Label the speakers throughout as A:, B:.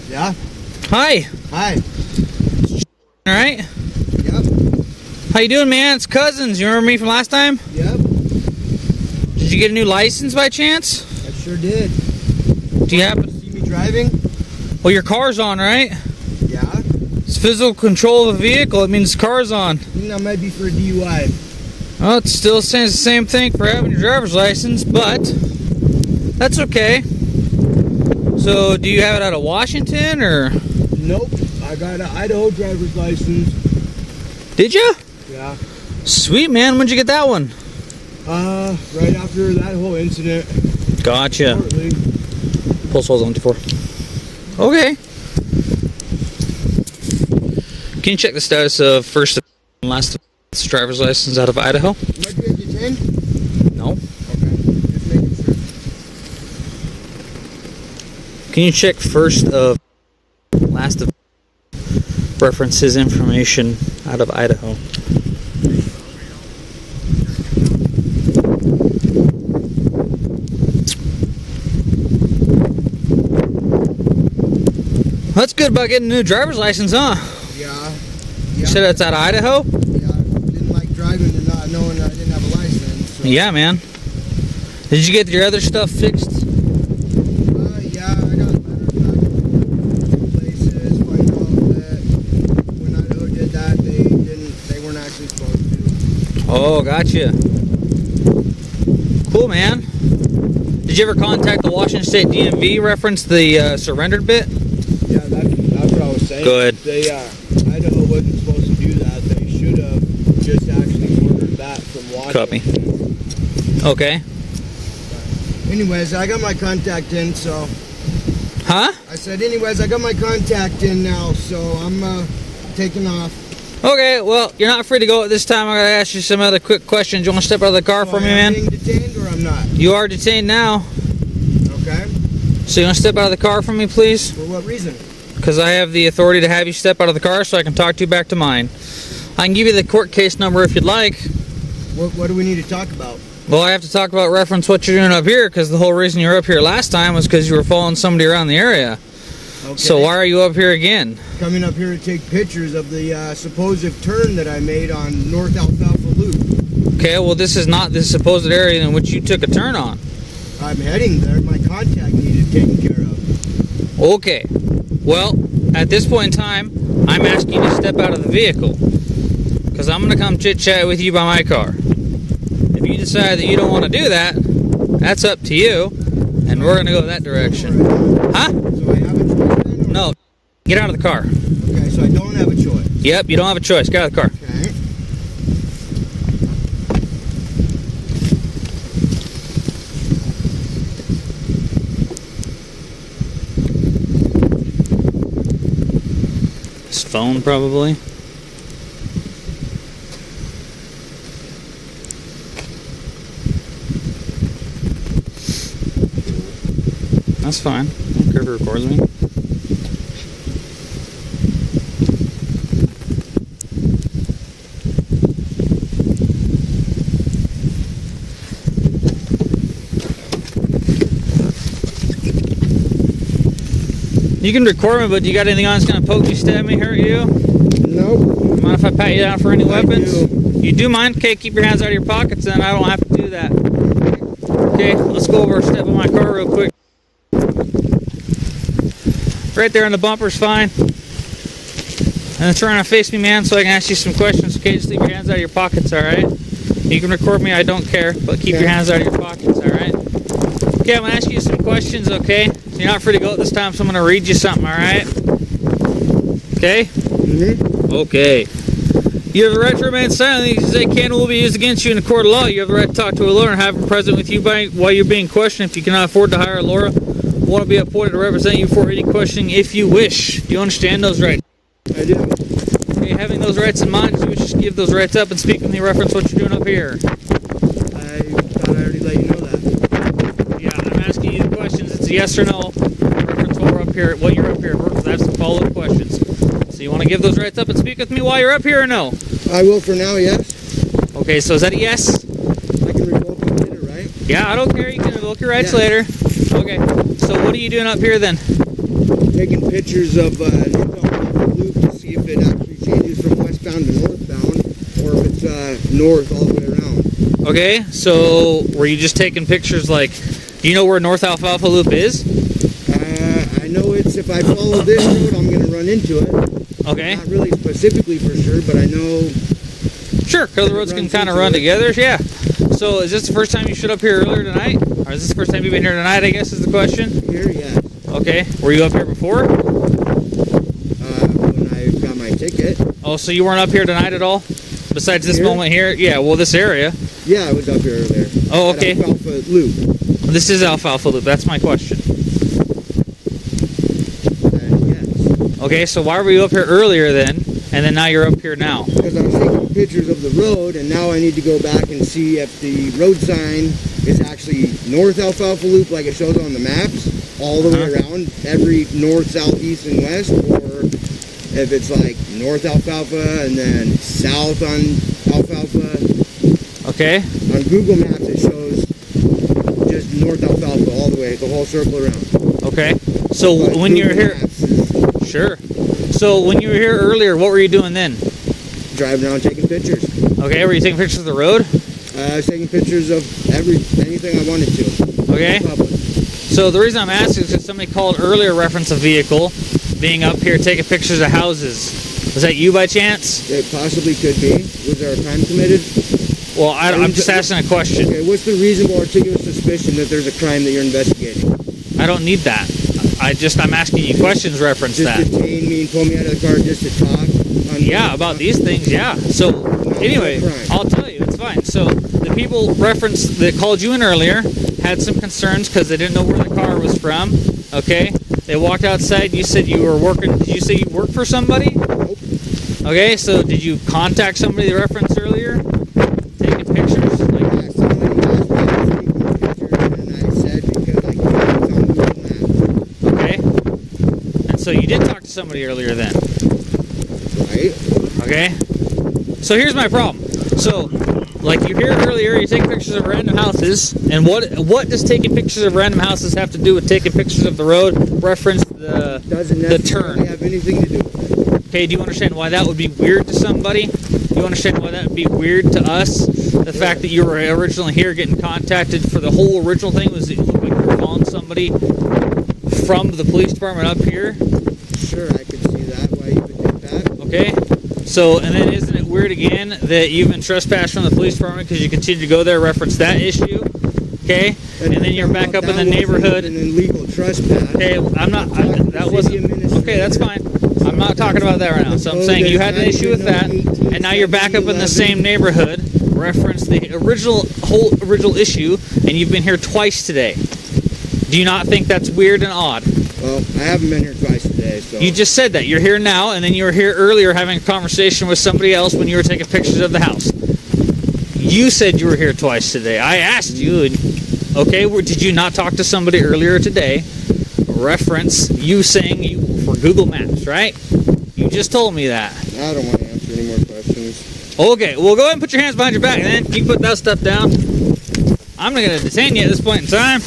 A: Yeah?
B: Hi.
A: Hi.
B: Alright?
A: Yep.
B: How you doing, man? It's Cousins. You remember me from last time?
A: Yep.
B: Did you get a new license by chance?
A: I sure did.
B: Do you happen
A: to see me driving?
B: Well, your car's on, right?
A: Yeah.
B: It's physical control of a vehicle. It means the car's on.
A: I think that might be for a DUI.
B: Well, it still says the same thing for having your driver's license, but that's okay. So, do you have it out of Washington, or?
A: Nope. I got an Idaho driver's license.
B: Did you?
A: Yeah.
B: Sweet, man. When'd you get that one?
A: Right after that whole incident.
B: Gotcha.
A: Shortly.
B: Pulse hole's on 24. Okay. Can you check the status of first and last driver's license out of Idaho?
A: Might be at detained?
B: No.
A: Okay. Just making sure.
B: Can you check first of last of references information out of Idaho? That's good about getting a new driver's license, huh?
A: Yeah.
B: You said it's out of Idaho?
A: Yeah. Didn't like driving and not knowing I didn't have a license. So.
B: Yeah, man. Did you get your other stuff fixed?
A: Yeah, I got letters back from places, find out that when Idaho did that, they weren't actually supposed to.
B: Oh, gotcha. Cool, man. Did you ever contact the Washington State DMV reference the surrendered bit?
A: Yeah, that's what I was saying.
B: Good.
A: Idaho wasn't supposed to do that. They should have just actually ordered that from Washington.
B: Copy. Okay.
A: But anyways, I got my contact in, so.
B: Huh?
A: I said, anyways, I got my contact in now, so I'm taking off.
B: Okay, well, you're not free to go at this time. I'm going to ask you some other quick questions. You want to step out of the car for me, man?
A: Am I being detained or I'm not?
B: You are detained now.
A: Okay.
B: So you want to step out of the car for me, please?
A: For what reason?
B: Because I have the authority to have you step out of the car so I can talk to you back to mine. I can give you the court case number if you'd like.
A: What do we need to talk about?
B: Well, I have to talk about reference what you're doing up here, because the whole reason you were up here last time was because you were following somebody around the area. Okay. So why are you up here again?
A: Coming up here to take pictures of the supposed turn that I made on North Alfalfa Loop.
B: Okay, well this is not the supposed area in which you took a turn on.
A: I'm heading there. My contact needed taken care of.
B: Okay. Well, at this point in time, I'm asking you to step out of the vehicle. Because I'm going to come chit-chat with you by my car. If you decide that you don't want to do that, that's up to you. And we're going to go that direction. Huh?
A: So I have a choice then?
B: No. Get out of the car.
A: Okay, so I don't have a choice.
B: Yep, you don't have a choice. Get out of the car.
A: Okay.
B: His phone, probably. That's fine. I don't care if it records me. You can record me, but you got anything on that's going to poke you, stab me, hurt you?
A: Nope.
B: Mind if I pat you down for any weapons?
A: Do.
B: You do mind? Okay, keep your hands out of your pockets, and I don't have to do that. Okay, let's go over a step in my car real quick. Right there on the bumper's fine. And turn around and face me, man, so I can ask you some questions. Okay, just leave your hands out of your pockets, alright? You can record me, I don't care, but keep your hands out of your pockets, alright? Okay, I'm going to ask you some questions, okay? So you're not free to go at this time, so I'm going to read you something, alright? Okay?
A: Mm-hmm.
B: Okay. You have the right to remain silent. These say can and will be used against you in a court of law. You have the right to talk to a lawyer and have him present with you while you're being questioned. If you cannot afford to hire a lawyer, want to be appointed to represent you for any questioning if you wish. Do you understand those rights?
A: I do.
B: Okay, having those rights in mind, you just give those rights up and speak with me reference what you're doing up here.
A: I thought I already let you know that.
B: Yeah, I'm asking you the questions. It's a yes or no. Reference what we're up here, what you're up here for, because I have some follow-up questions. So you want to give those rights up and speak with me while you're up here or no?
A: I will for now, yes.
B: Okay, so is that a yes?
A: I can revoke it later, right?
B: Yeah, I don't care. You can revoke your rights
A: Yeah.
B: later. Okay, so what are you doing up here then?
A: Taking pictures of northbound loop to see if it actually changes from westbound to northbound, or if it's north all the way around.
B: Okay, so were you just taking pictures like, do you know where North Alfalfa Loop is?
A: I know it's, if I follow this road, I'm going to run into it.
B: Okay.
A: Not really specifically for sure, but I know.
B: Sure, because the roads can kind of run together, yeah. So is this the first time you showed up here earlier tonight? Or is this the first time you've been here tonight, I guess is the question?
A: Here, yeah.
B: Okay, were you up here before?
A: When I got my ticket.
B: Oh, so you weren't up here tonight at all? Besides this
A: Here?
B: moment here? Yeah, well, this area.
A: Yeah, I was up here earlier.
B: Oh, okay.
A: At Alfalfa Loop.
B: This is Alfalfa Loop, that's my question.
A: Yes.
B: Okay, so why were you up here earlier then, and then now you're up here now?
A: Because I was taking pictures of the road, and now I need to go back and see if the road sign is actually North Alfalfa Loop like it shows on the maps, all the way around, every north, south, east, and west, or if it's like North Alfalfa and then south on Alfalfa.
B: Okay.
A: On Google Maps it shows just North Alfalfa all the way, the whole circle around.
B: Okay. So
A: But
B: when you were
A: Google
B: here,
A: Maps is
B: sure. So when you were here earlier, what were you doing then?
A: driving around taking pictures.
B: Okay, were you taking pictures of the road?
A: I was taking pictures of anything I wanted to.
B: Okay.
A: Public.
B: So the reason I'm asking is because somebody called earlier reference a vehicle being up here taking pictures of houses. Was that you by chance?
A: It possibly could be. Was there a crime committed?
B: Well, I'm just asking a question.
A: Okay, what's the reasonable articulate suspicion that there's a crime that you're investigating?
B: I don't need that. I'm asking you questions reference
A: Just
B: that.
A: detain me and pull me out of the car just to talk?
B: Yeah, about these things, yeah. So anyway, I'll tell you, it's fine. So the people referenced that called you in earlier had some concerns because they didn't know where the car was from. Okay, they walked outside. You said you were working. Did you say you worked for somebody?
A: Nope.
B: Okay, so did you contact somebody they referenced earlier? Taking pictures? Like,
A: Yeah, somebody asked me to take more pictures, and I said because I can't, it's on Google Maps.
B: okay. And so you did talk to somebody earlier then.
A: Right?
B: Okay. So here's my problem. So, like you hear earlier, you take pictures of random houses, and what does taking pictures of random houses have to do with taking pictures of the road? Reference the
A: Doesn't
B: the
A: necessarily
B: turn.
A: have anything to do with it.
B: Okay, do you understand why that would be weird to somebody? Do you understand why that would be weird to us? The fact that you were originally here getting contacted for the whole original thing was that it looked like you were calling somebody from the police department up here.
A: Sure, I could see that, why you would do that.
B: Okay. So, and then isn't it weird again that you've been trespassed from the police department because you continue to go there, reference that issue? Okay. And then you're back up in the neighborhood.
A: An illegal trespass.
B: Okay, that wasn't, okay, that's fine. I'm not talking about that right now. So I'm saying you had an issue with that, and now you're back up in the same neighborhood, reference the original issue, and you've been here twice today. Do you not think that's weird and odd?
A: Well, I haven't been here twice today, so.
B: You just said that. You're here now, and then you were here earlier having a conversation with somebody else when you were taking pictures of the house. You said you were here twice today. I asked you, and, okay, did you not talk to somebody earlier today? Reference you saying you for Google Maps, right? You just told me that.
A: I don't want to answer any more questions.
B: Okay, well, go ahead and put your hands behind your back, and then you can put that stuff down. I'm not going to detain you at this point in time.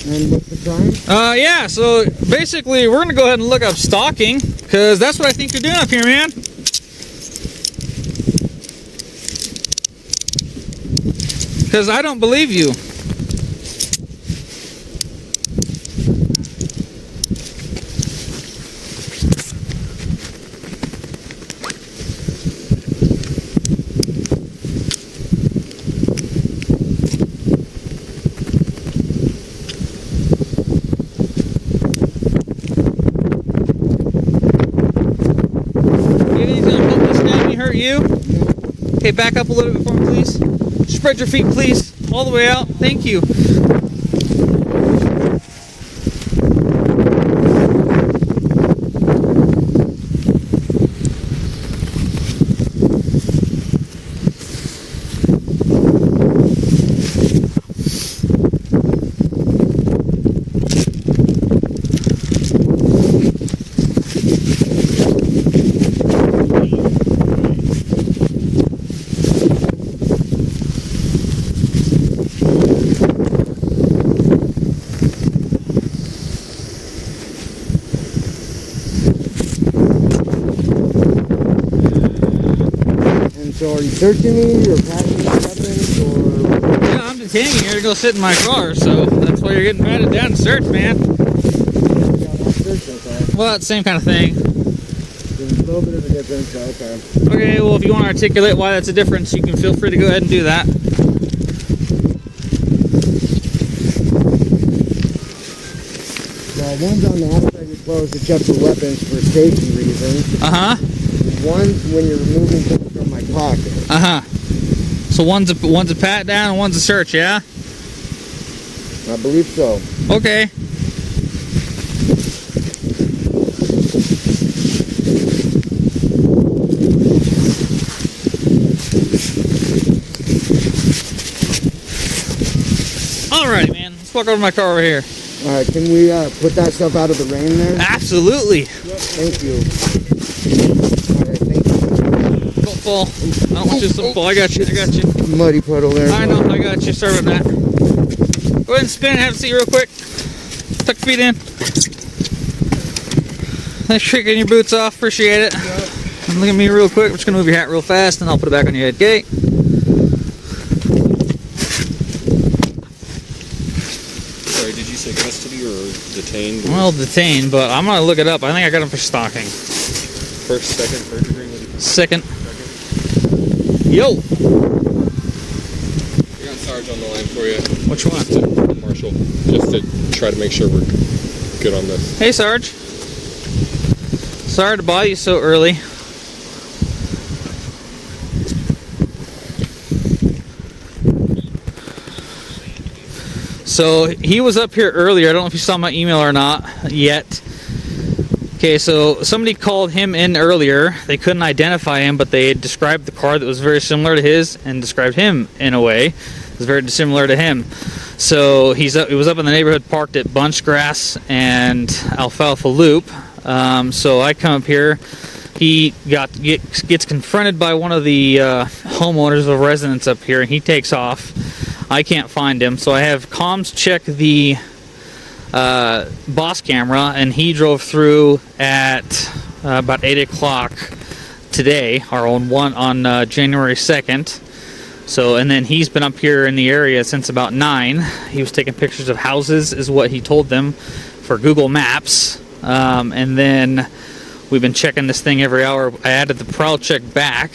A: And what's the crime?
B: Yeah, so basically we're going to go ahead and look up stalking, because that's what I think you're doing up here, man. Because I don't believe you. Hurt you? Okay, back up a little bit for me, please. Spread your feet, please. All the way out. Thank you.
A: So are you searching me or patting my weapons or?
B: Yeah, I'm detaining you to go sit in my car, so that's why you're getting patted down and searched, man. Well, it's the same kind of thing.
A: There's a little bit of a difference, okay.
B: Okay, well, if you want to articulate why that's a difference, you can feel free to go ahead and do that.
A: Well, one's on the outside of your clothes to check for weapons for safety reasons.
B: Uh-huh.
A: One's when you're removing things from my pocket.
B: Uh-huh. So one's a pat down and one's a search, yeah?
A: I believe so.
B: Okay. Alrighty, man. Let's walk over to my car over here.
A: Alright, can we put that stuff out of the rain there?
B: Absolutely.
A: Yep. Thank you. Alright, thank you.
B: Don't fall. I don't want you to fall. I got you. I got you.
A: Muddy puddle there.
B: I know. I got you. Sorry about that. Go ahead and spin and have a seat real quick. Tuck your feet in. Thanks for taking your boots off. Appreciate it.
A: Yep.
B: And look at me real quick. I'm just going to move your hat real fast and I'll put it back on your head gate.
C: Sorry, did you say custody or detained? Or
B: Well, detained, but I'm going to look it up. I think I got him for stalking.
C: first, second, third degree?
B: Second.
C: Second.
B: Yo!
C: We got Sarge on the line for you.
B: Which one?
C: Marshall, just to try to make sure we're good on this.
B: Hey, Sarge. Sorry to bother you so early. So he was up here earlier. I don't know if you saw my email or not yet. Okay, so somebody called him in earlier. They couldn't identify him, but they had described the car that was very similar to his and described him in a way. It was very similar to him. So he was up in the neighborhood parked at Bunchgrass and Alfalfa Loop. So I come up here. He gets confronted by one of the homeowners of residents up here, and he takes off. I can't find him, so I have comms check the boss camera, and he drove through at about 8 o'clock today, or on January 2nd. So, and then he's been up here in the area since about 9. He was taking pictures of houses, is what he told them, for Google Maps. And then we've been checking this thing every hour. I added the prowl check back,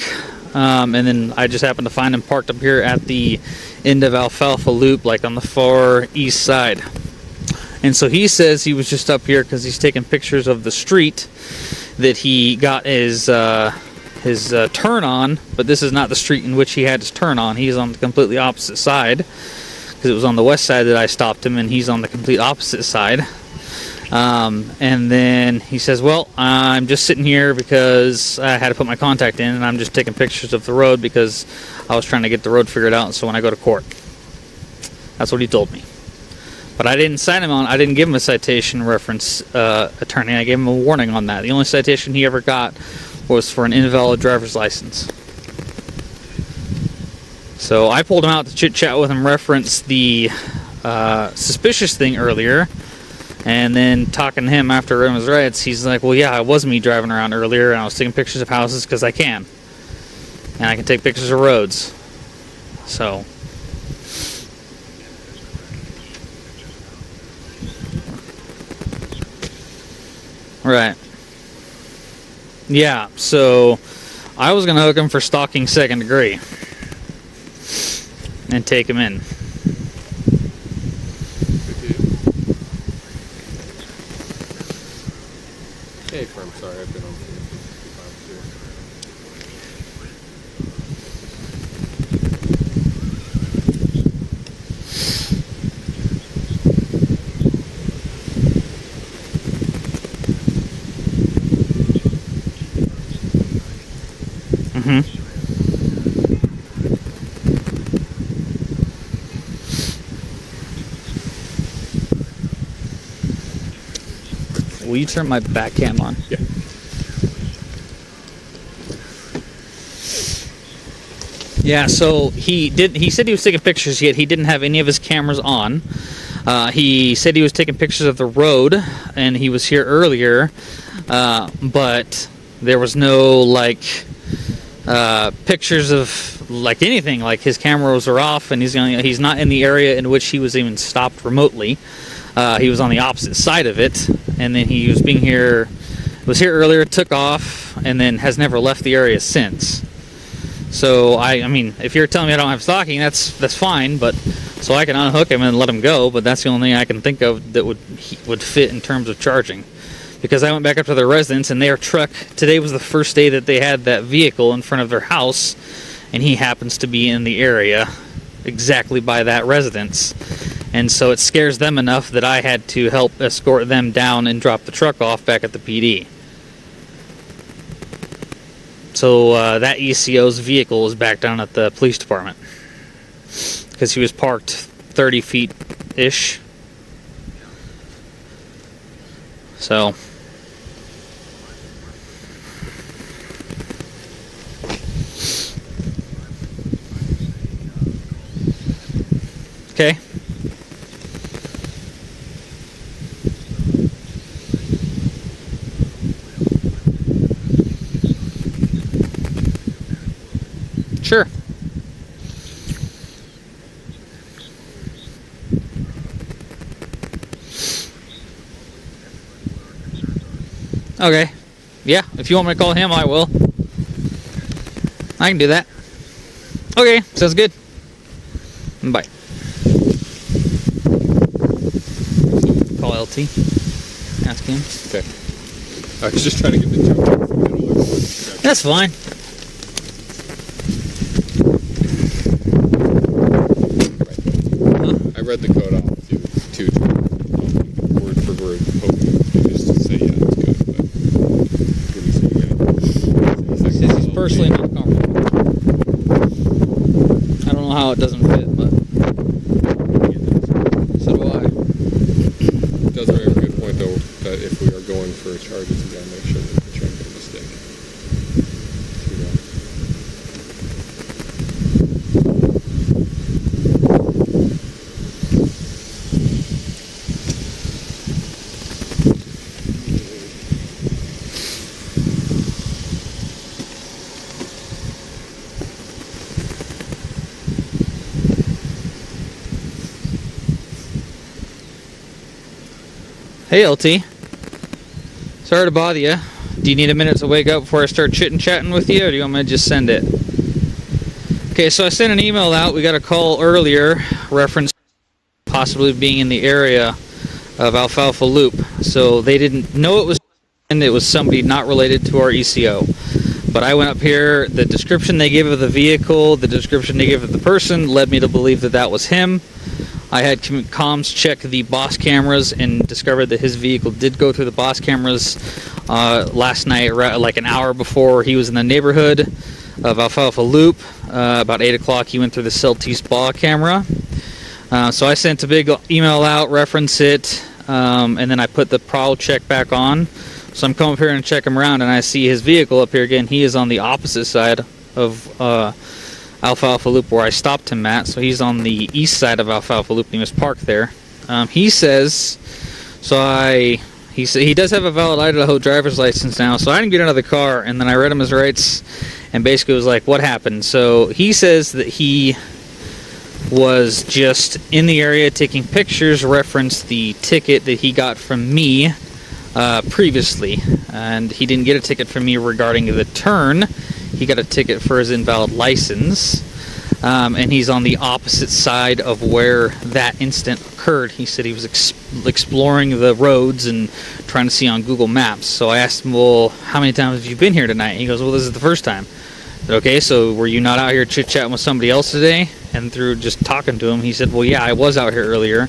B: and then I just happened to find him parked up here at the end of Alfalfa Loop, like on the far east side. And so he says he was just up here because he's taking pictures of the street that he got his turn on, but this is not the street in which he had his turn on. He's on the completely opposite side, because it was on the west side that I stopped him, and he's on the complete opposite side. And then he says, well, I'm just sitting here because I had to put my contact in, and I'm just taking pictures of the road because I was trying to get the road figured out, so when I go to court. That's what he told me. But I didn't sign him on. I didn't give him a citation reference attorney. I gave him a warning on that. The only citation he ever got was for an invalid driver's license. So I pulled him out to chit chat with him, reference the suspicious thing earlier, and then talking to him after his rights, he's like, well, yeah, it was me driving around earlier, and I was taking pictures of houses because I can. And I can take pictures of roads. So right. Yeah, so I was going to hook him for stalking second degree and take him in.
C: Hey, firm, sorry, I've been on 55 too.
B: Will you turn my back cam on?
C: Yeah.
B: Yeah, so he said he was taking pictures, yet he didn't have any of his cameras on. He said he was taking pictures of the road, and he was here earlier, but there was no, like, pictures of like anything, like his cameras are off and he's not in the area in which he was even stopped remotely. He was on the opposite side of it, and then he was here earlier, took off, and then has never left the area since. So I mean, if you're telling me I don't have stalking, that's fine, but so I can unhook him and let him go. But that's the only thing I can think of that would fit in terms of charging, because I went back up to their residence, and their truck today was the first day that they had that vehicle in front of their house, and he happens to be in the area exactly by that residence, and so it scares them enough that I had to help escort them down and drop the truck off back at the PD. So that ECO's vehicle is back down at the police department because he was parked 30 feet-ish. So okay. Sure. Okay. Yeah, if you want me to call him, I will. I can do that. Okay, sounds good. Bye. Call LT. Ask him.
C: Okay. I was just trying to get the jump.
B: That's fine.
C: I read the code off too, word for word, hoping just to say yeah, it's good, but didn't say anything.
B: Says he's personally not comfortable. I don't know how it doesn't fit, but so do I.
C: It does have a good point though, that if we are going for charges, you gotta make sure that we're trying to make a mistake.
B: Hey LT, sorry to bother you. Do you need a minute to wake up before I start chit-chatting with you, or do you want me to just send it? Okay, so I sent an email out. We got a call earlier, reference possibly being in the area of Alfalfa Loop. So they didn't know it was somebody not related to our ECO. But I went up here, the description they gave of the vehicle, the description they gave of the person led me to believe that that was him. I had comms check the boss cameras and discovered that his vehicle did go through the boss cameras last night, like an hour before he was in the neighborhood of Alfalfa Loop. About 8 o'clock, he went through the Celtice Spa camera. So I sent a big email out, reference it, and then I put the prowl check back on. So I'm coming up here and check him around, and I see his vehicle up here again. He is on the opposite side of Alfalfa Loop where I stopped him at. So he's on the east side of Alfalfa Loop, and he was parked there. He says, he does have a valid Idaho driver's license now, so I didn't get out of the car, and then I read him his rights, and basically was like, what happened? So he says that he was just in the area taking pictures, referenced the ticket that he got from me previously, and he didn't get a ticket from me regarding the turn. He got a ticket for his invalid license, and he's on the opposite side of where that incident occurred. He said he was exploring the roads and trying to see on Google Maps. So I asked him, well, how many times have you been here tonight? He goes, well, this is the first time. I said, okay, so were you not out here chit-chatting with somebody else today? And through just talking to him, he said, well, yeah, I was out here earlier.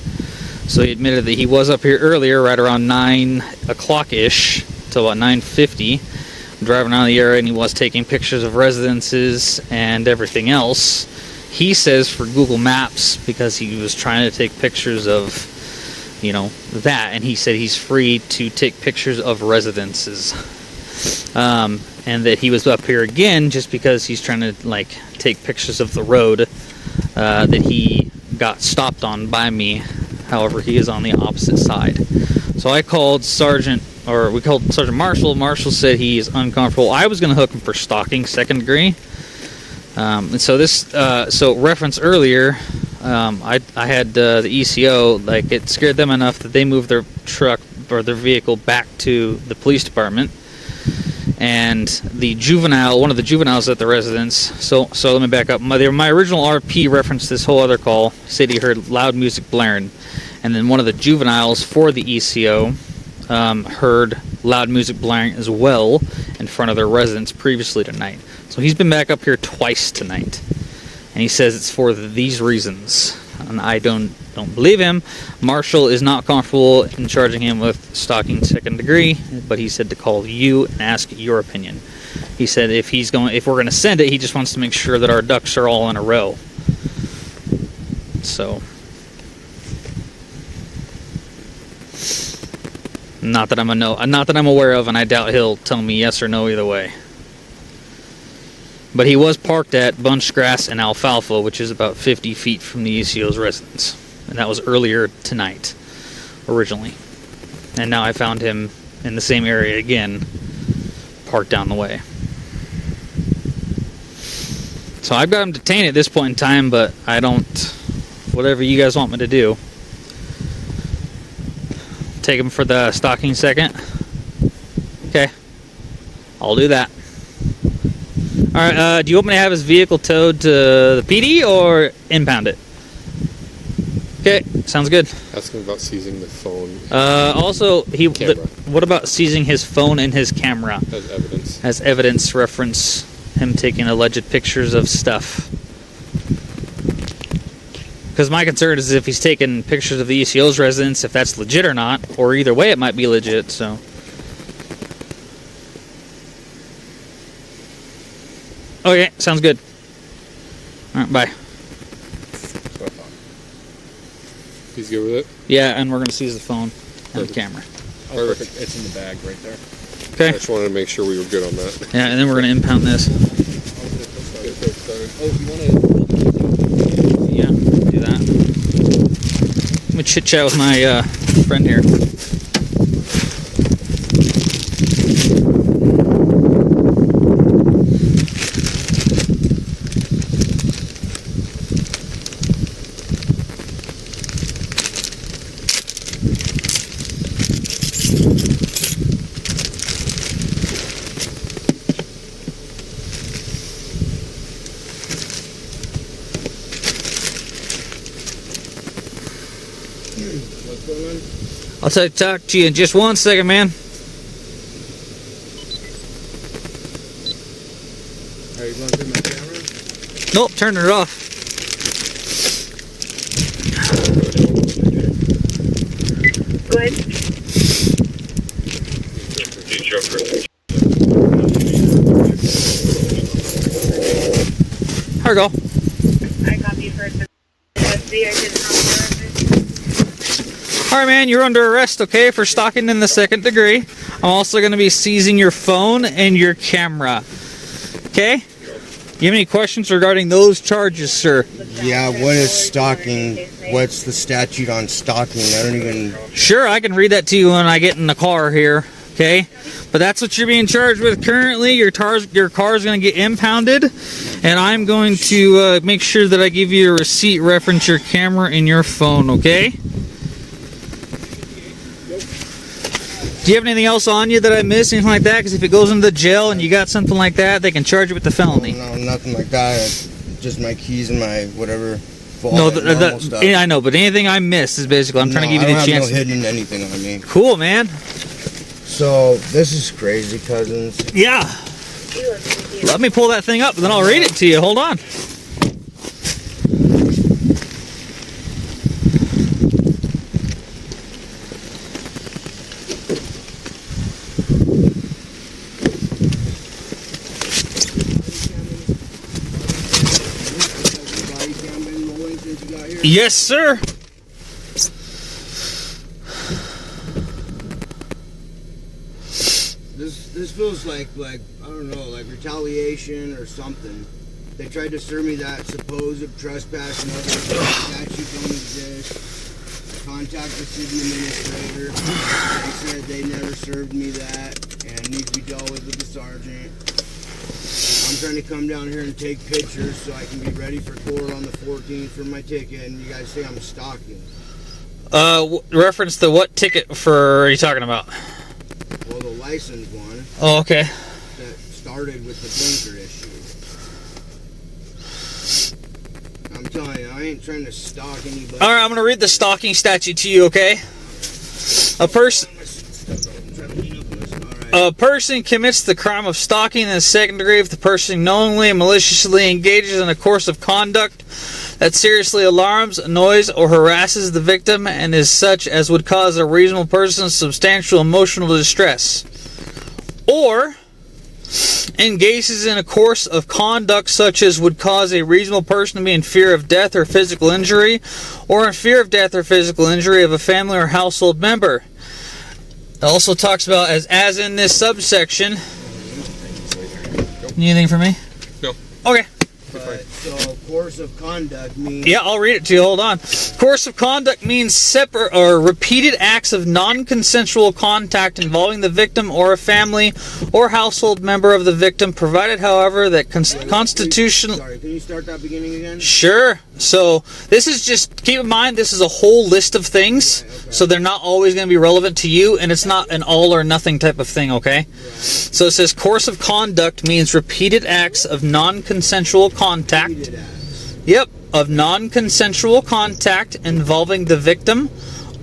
B: So he admitted that he was up here earlier, right around 9 o'clock-ish, till about 9:50. Driving around the area, and he was taking pictures of residences and everything else. He says for Google Maps, because he was trying to take pictures of, that, and he said he's free to take pictures of residences. And that he was up here again just because he's trying to, take pictures of the road that he got stopped on by me. However, he is on the opposite side. So I called we called Sergeant Marshall. Marshall said he is uncomfortable. I was going to hook him for stalking, second degree, And so this, so reference earlier, I had the ECO, like it scared them enough that they moved their truck or their vehicle back to the police department. And the juvenile, one of the juveniles at the residence, so let me back up. My original RP referenced this whole other call, said he heard loud music blaring. And then one of the juveniles for the ECO heard loud music blaring as well in front of their residence previously tonight. So he's been back up here twice tonight. And he says it's for these reasons. And I don't believe him. Marshall is not comfortable in charging him with stalking second degree, but he said to call you and ask your opinion. He said if we're going to send it, he just wants to make sure that our ducks are all in a row. So, not that I'm aware of, and I doubt he'll tell me yes or no either way. But he was parked at Bunchgrass and Alfalfa, which is about 50 feet from the ECO's residence. And that was earlier tonight, originally. And now I found him in the same area again, parked down the way. So I've got him detained at this point in time, but I don't... Whatever you guys want me to do. Take him for the stalking second? Okay. I'll do that. Alright, do you want me to have his vehicle towed to the PD or impound it? Okay, sounds good.
C: Ask him about seizing the phone.
B: Also,
C: Camera.
B: what about seizing his phone and his camera?
C: As evidence.
B: As evidence, reference him taking alleged pictures of stuff. Because my concern is if he's taking pictures of the ECO's residence, if that's legit or not, or either way it might be legit, so... Okay, sounds good. Alright, bye.
C: That's what I thought. He's good with it?
B: Yeah, and we're going to seize the phone and the camera.
D: Oh, perfect. It's in the bag right there.
B: Okay.
C: I just wanted to make sure we were good on that.
B: Yeah, and then we're going to impound this.
D: Oh, you want to...
B: Yeah, do that. Let me chit-chat with my friend here.
A: What's going on?
B: I'll talk to you in just 1 second, man.
A: Are you going through my camera?
B: Nope, turning it off.
E: Good.
B: Here we go.
E: I copy you first. SD, I didn't know.
B: Alright, man, you're under arrest, okay, for stalking in the second degree. I'm also going to be seizing your phone and your camera. Okay? You have any questions regarding those charges, sir?
A: Yeah, what is stalking? What's the statute on stalking? I don't even...
B: Sure, I can read that to you when I get in the car here, okay? But that's what you're being charged with currently. Your car is going to get impounded, and I'm going to make sure that I give you a receipt reference your camera and your phone, okay? Do you have anything else on you that I missed, anything like that? Because if it goes into the jail and you got something like that, they can charge you with the felony.
A: No, nothing like that. Just my keys and my whatever.
B: No, I know, but anything I missed is basically, I'm trying to give you the chance.
A: I don't have no hidden anything on me.
B: Cool, man.
A: So, this is crazy, cousins.
B: Yeah. Let me pull that thing up, and then I'll read it to you. Hold on. Yes, sir.
A: This feels like I don't know, like retaliation or something. They tried to serve me that supposed trespass and other statutes don't exist. Contact the city administrator. They said they never served me that and it needs to be dealt with the sergeant. I'm trying to come down here and take pictures so I can be ready for court on the 14th for my ticket, and you guys say I'm stalking.
B: Reference to what ticket are you talking about?
A: Well, the license one
B: Oh, okay.
A: that started with the blinker issue. I'm telling you, I ain't trying to stalk anybody.
B: All right, I'm gonna read the stalking statute to you. Okay. A person commits the crime of stalking in the second degree if the person knowingly and maliciously engages in a course of conduct that seriously alarms, annoys, or harasses the victim and is such as would cause a reasonable person substantial emotional distress, or engages in a course of conduct such as would cause a reasonable person to be in fear of death or physical injury, or in fear of death or physical injury of a family or household member. It also talks about, as in this subsection. Anything for me?
C: No.
B: Okay.
A: But, so, course of conduct means...
B: Yeah, I'll read it to you. Hold on. Course of conduct means separate or repeated acts of non-consensual contact involving the victim or a family or household member of the victim, provided, however, that constitutional...
A: Sorry, can you start that beginning again?
B: Sure. So, this is just, keep in mind, this is a whole list of things,
A: Right, okay.
B: so they're not always going to be relevant to you, and it's not an all or nothing type of thing, okay?
A: Right.
B: So it says course of conduct means repeated acts of non-consensual contact.
A: Repeated acts.
B: Yep, of non-consensual contact involving the victim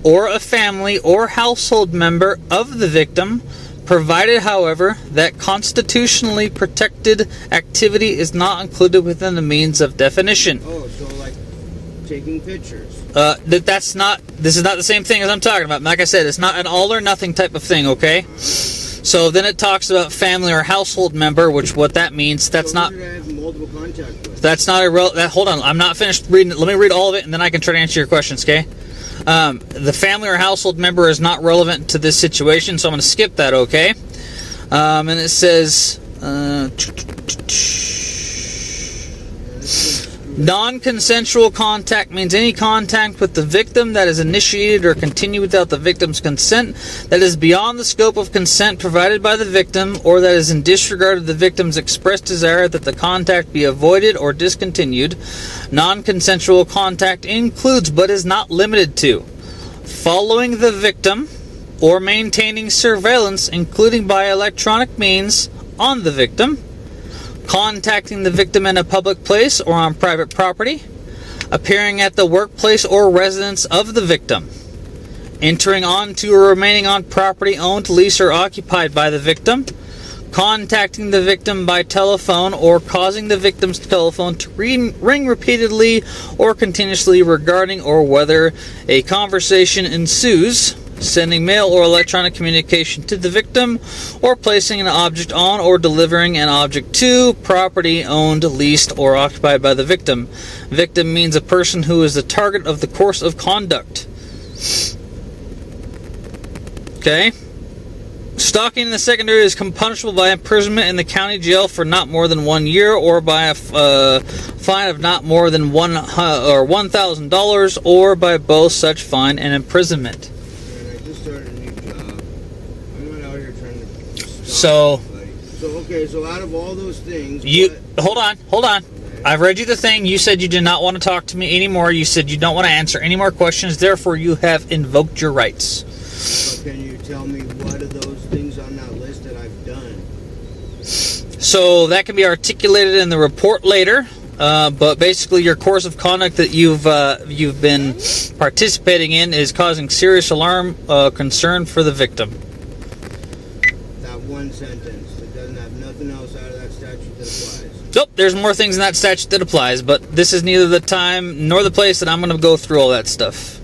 B: or a family or household member of the victim, provided, however, that constitutionally protected activity is not included within the means of definition.
A: Oh, so like taking pictures.
B: This is not the same thing as I'm talking about. Like I said, it's not an all or nothing type of thing, okay? So then it talks about family or household member, which what that means, that's
A: So
B: not...
A: who did I have multiple contact with?
B: That's not a hold on, I'm not finished reading it. Let me read all of it, and then I can try to answer your questions, okay? The family or household member is not relevant to this situation, so I'm going to skip that, okay? And it says... non-consensual contact means any contact with the victim that is initiated or continued without the victim's consent, that is beyond the scope of consent provided by the victim, or that is in disregard of the victim's expressed desire that the contact be avoided or discontinued. Non-consensual contact includes, but is not limited to, following the victim or maintaining surveillance, including by electronic means, on the victim, contacting the victim in a public place or on private property, appearing at the workplace or residence of the victim, entering onto or remaining on property owned, leased, or occupied by the victim, contacting the victim by telephone or causing the victim's telephone to ring repeatedly or continuously regarding or whether a conversation ensues, sending mail or electronic communication to the victim, or placing an object on or delivering an object to property owned, leased, or occupied by the victim. Victim means a person who is the target of the course of conduct. Okay? Stalking in the secondary is punishable by imprisonment in the county jail for not more than 1 year, or by a fine of not more than $1,000, or by both such fine and imprisonment. So
A: okay, so out of all those things,
B: hold on. I've read you the thing. You said you did not want to talk to me anymore. You said you don't want to answer any more questions. Therefore, you have invoked your rights.
A: But can you tell me what of those things on that list that I've done?
B: So that can be articulated in the report later. But basically, your course of conduct that you've been participating in is causing serious alarm, concern for the victim.
A: One sentence that doesn't have nothing else out of that statute that applies.
B: Nope, there's more things in that statute that applies, but this is neither the time nor the place that I'm going to go through all that stuff.